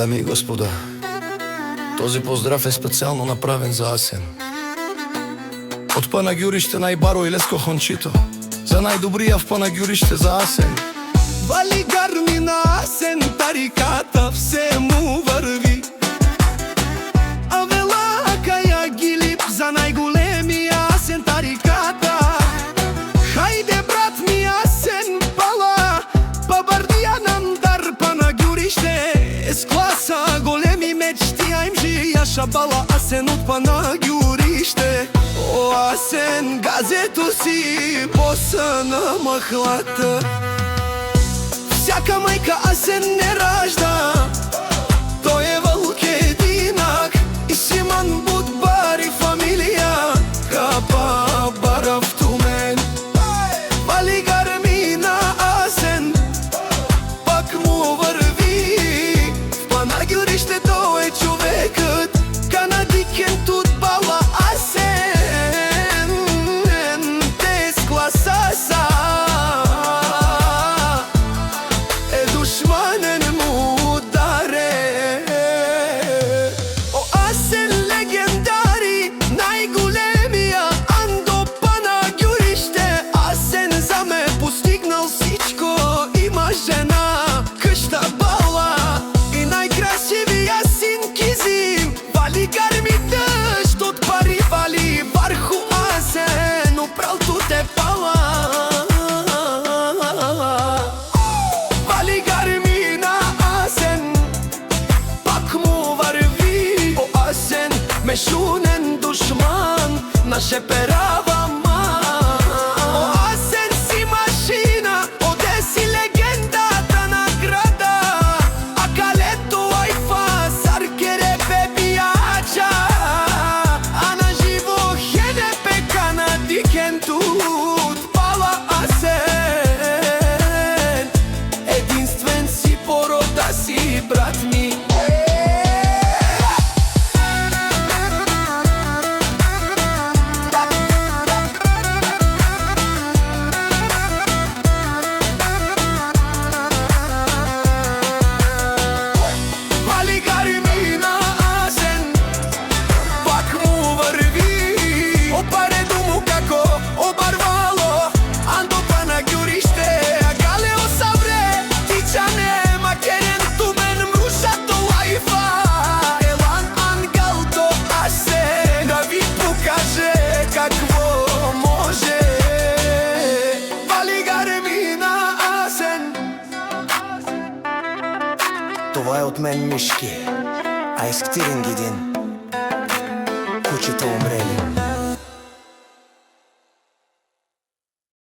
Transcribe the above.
Дами и господа, този поздрав е специјално направен за Асен. Од Панагјуриште најбаро и Леско Хончито, за најдобријав Панагјуриште за Асен. Вали гарми на Асен, тариката все му върви. А велака ја гилип за најголемија Асен тариката. Хајде брат ми Асен пала, па бардија нам дар Панагјуриште. С-класа големи мечти, а им жијаша бала Асен од Панагјуриште. О, Асен, газето си боса на махлата. Всяка мајка Асен не ражда, тој е вълк единак. И Симан Будбари фамилија, капа барав тумен. Вали гарми на Асен, пак му върви. В Панагјуриште тој е човекът, канадикен тут бала Асен. Те с класа са, душманен му ударе. О, Асен легендари, најголемија андо Панагјуриште. Асен за ме постигнал всичко, има жена, къща бала и најкрасивија син Кизим. Вали гарми дъжд од пари, вали върху Асен, опрал тут е пала. Вали гарми на Асен, пак му върви. О, Асен, мешунен душман, наше перава ман. О, Асен си машина, оде си легендата на града. А калето айфа, саркере бебијача. А на живо хенепе канадикен тут пала Асен. Единствен си порода си, брат ми. Вали гарми на Асен, пак му върви. Опареду му како обарвало андо Панагјуриште. А галео савре, тичане, макерен тумен, мрушато лајфа. Елан ангел до Асен, да ви покаже какво може. Вали гарми на Асен. Това е от мен Мишки, а изктирин гидин, кучета умрели.